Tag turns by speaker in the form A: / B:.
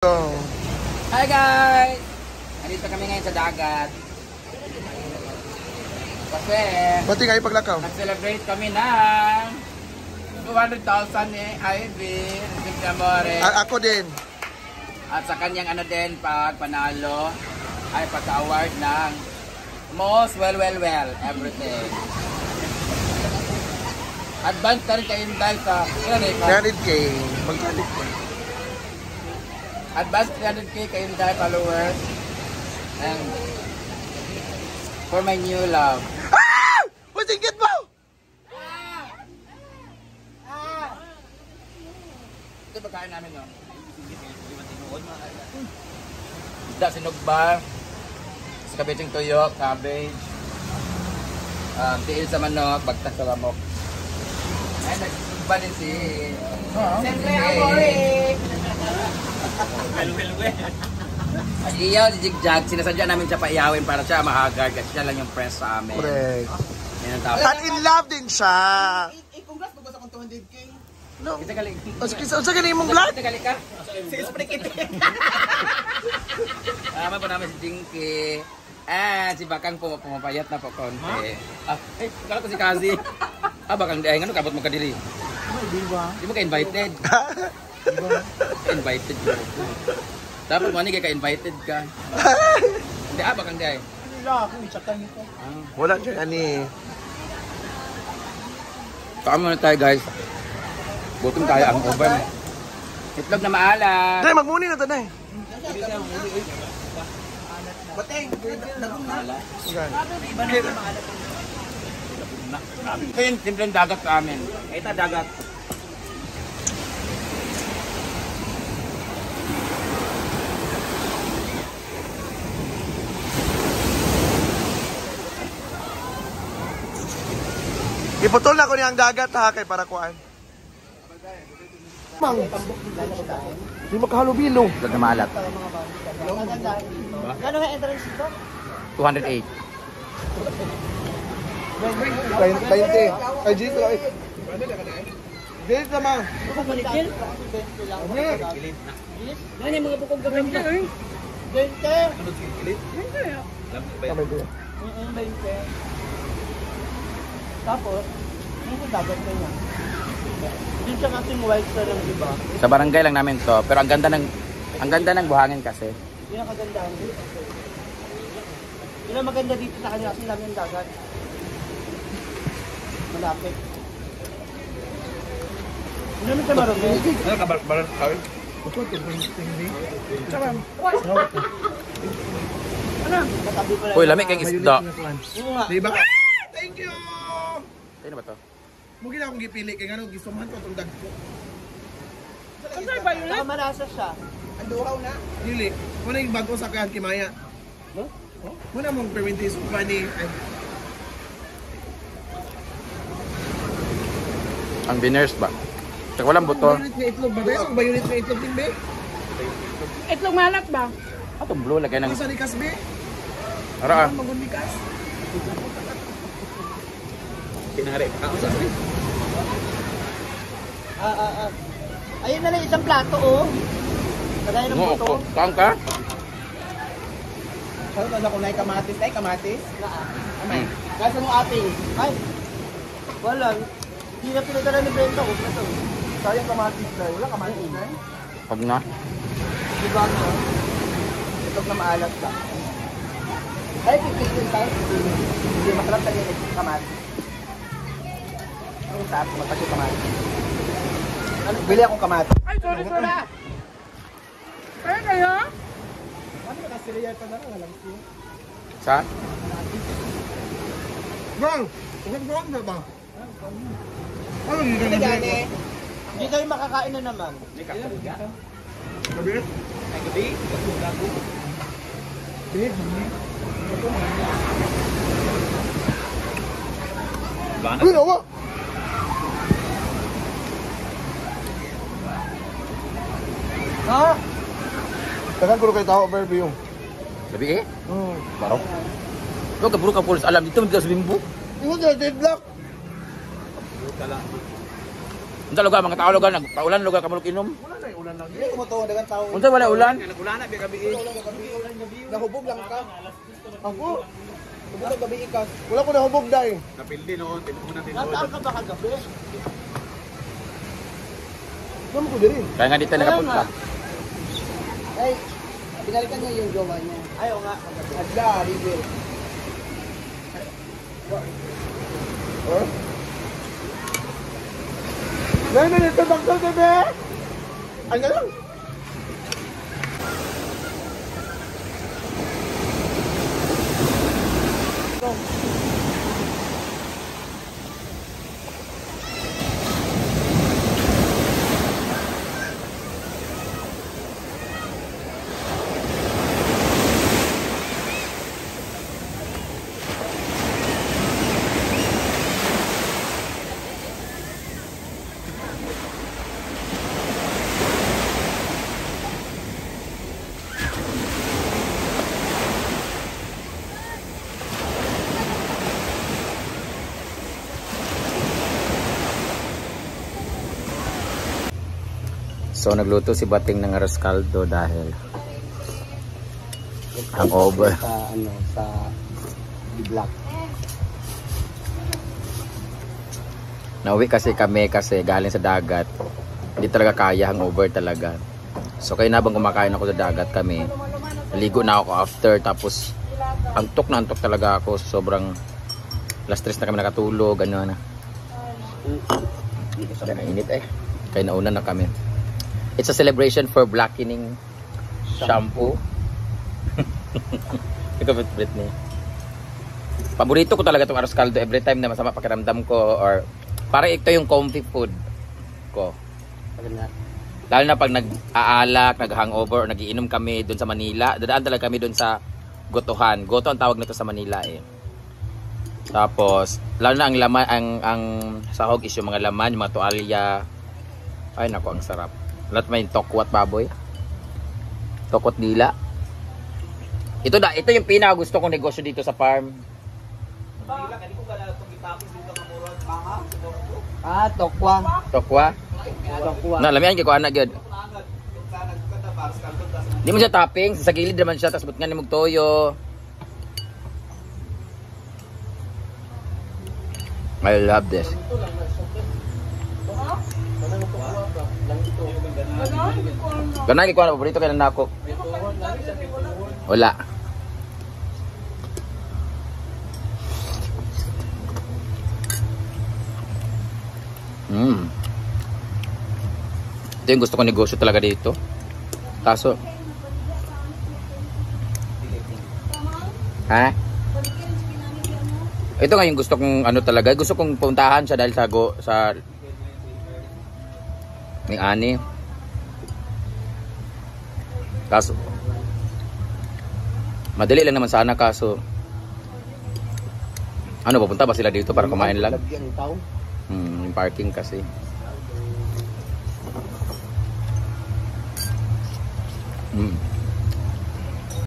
A: Go.
B: Hi guys! Nandito kami ngayon sa dagat. Kasi
A: Bati kayo paglakaw.
B: nag-celebrate kami ng 200,000 ni Ivy, Rizky Amore.
A: Ako din.
B: At sa kanyang din, panalo ay pagka-award ng most well, everything. Advance na rin kayo dahil sa
A: 300K. Mag-300K.
B: Advance 300K kayo dahil followers. And for my new love.
A: Ah! Masingkit mo!
B: Ito ba kain namin, no? Isda, sinugba, kabitsing tuyo, cabbage, tiil sa manok, bagtak sa lamok. Ay, nagsugba din si... Siyempre, Amore! At iyaw, si Jigjag, sinasadya namin siya paiyawin para siya mahagard kasi siya lang yung press sa amin.
A: Correct.
B: Yan ang tapos.
A: At in love din siya.
C: Congrats ko ba sa 200K?
A: No.
B: Kita kali.
A: Sa ganun mong vlog?
B: Kita kali ka?
C: Si Sprekit.
B: Tama po namin si Dinky. And si Bakang pumapayat na po konti. Kala ko si Kazi. Bakang dahil ano kabot mo ka diri? Di mo ka-invited. Invited mo. Dapat mo ni ka-invited ka. Hindi, Bakang dahil.
C: Wala ako, i-chatan nito.
A: Wala siya ani.
B: Tama na tayo guys. Gutom tayo ang oven. Itlog na maalat.
A: Dahil magmuni na tanay.
C: Bateng, nagong na.
B: Ito yung simpleng dagat sa amin. Ito dagat.
A: Iputol na ko niyang dagat ha kay para kuan. Mang. Di makahalubilo.
B: Itlog na maalat.
C: Gano'n ang entrance dito?
B: 208.
A: 20. Ay, dito ay. Dito naman.
C: Bukog manikil? Ano yung mga bukog gawin niya? 20. 20. Tapos, yung dagat na niya. Hindi siya kasing white star lang, di ba?
B: Sa barangay lang namin to, pero ang ganda ng buhangin kasi.
C: Yun ang kagandahan dito. Yun ang maganda dito sa kanya kasi lang yung dagat. Malapit. Hindi naman siya marami.
B: Ano ka barangay?
C: Ano? Katabi pala.
B: Uy, lamig kang isda.
C: Oo nga.
A: Di ba? Thank you.
B: Ano ba to?
A: Mugi na akong gipili kay ngano gisuman ko tong dagko.
C: Ano ba yun? Saka malasa siya. Anduhaw na.
A: Dili. Muna yung bago sa kan Kimaya.
C: Huh?
A: Muna mong permintis pa ni
B: Ang biners ba? Tsaka walang buto.
A: Unit na itlog ba? Ang ba unit na itlog din be?
C: Itlog malat ba?
B: Atong blue lagay ng...
A: Asa ni Kasbe?
B: Ara.
A: Ang magundikas.
B: Kinari pa.
C: Ayun na lang isang plato, oh. Kagaya ng
B: Ngo
C: buto.
B: ko. Kaang ka?
C: Sabi ko na kung na'y kamatis. Ay, kamatis? Amay. Kasa mo ating. Ay. Wala. Hindi na pinadala ni Brenda ko. Ito. Sayang kamatis na. Wala kamatis na.
B: Pag na.
C: Diba ano? Ito na maalat ka. Ay, pipilitin tayo. Hindi masarap tayo yung kamatis. Ang sarap, magpasyo kamatis. Ano, bili akong kamatis. Ay, sorry. Kaya kayo? Ano ba kasi liyan pa na lang? Walang siya.
B: Sa?
A: Bang! Huwag na ba? Ano yung
C: Hindi gani. Hindi kayo makakain na naman.
B: Hindi ka paliga.
A: Gabi?
B: Ay gabi. Bana?
A: Uy, nawa!
C: Ha?
A: Tagan ko kayo tao overview.
B: Gabi eh? Baro. Huwag ka buro ka pulis. Alam dito, hindi ka sa limbo.
A: Iwan na, deadlock!
B: Unsa lugar mga tao lugar nagpaulan lugar kamulok inom?
A: Wala na,
C: ulan lang. Hindi kumutuwa dagang tao.
B: Unsa wala ulan?
A: Ulan na biya gabi.
C: Nahubog lang ka. Ako. Hubog lang gabi ikas. Wala ko nahubog dai.
A: Kapildi noon, tinunan din.
C: Nasaan ka ba kagabi? Ano ko diri?
B: Kaya nga dito nakapunta.
C: Ay, binalikan niya yung jowa niya. Ay, o nga. Adla, River. Oh? Nay, ito bangkal bebe! Ano lang?
B: So nagluto si Bating ng arroz caldo dahil hangover.
C: Sa ano, sa D-Block.
B: Nauwi kasi kami kasi galing sa dagat. Hindi talaga kaya, hangover talaga. So kaya habang kumakain ako sa dagat kami, naligo na ako after, tapos antok na antok talaga ako. Sobrang alas 3 na kami nakatulog, ano na. Kaya nainit eh. Kaya nauna na kami. It's a celebration for blackening shampoo. Ikaw ba, Britney? Paborito ko talaga itong arroz caldo every time na masama pakiramdam ko, or parang ito yung comfy food ko. Lalo na pag nag-aalak, nag-hangover, o nag-iinom kami doon sa Manila. Dadaan talaga kami doon sa Gotohan. Goto ang tawag nito sa Manila eh. Tapos, lalo na ang laman, ang sahog is yung mga laman, yung mga tuwalya. Ay nako, ang sarap. Lahat may tokwat baboy. Tokwat dila. Ito yung pinaka gusto kong negosyo dito sa farm.
C: Ah, tokwa.
B: Tokwa.
C: Tokwa.
B: Na, lamian kay ko anak gyud. Di mo siya topping, sa gilid naman siya, tapos but nga nimog toyo. I love this. Ganagi ko na paborito kay nako. Wala. Ito yung gusto ko negosyo talaga dito. Kaso ha? Ito nga yung gusto kong ano talaga. Gusto kong puntahan siya dahil sa ni Ani. Kaso madali lang naman sana, kaso ano, pupunta ba sila dito para kumain lang? Yung parking kasi.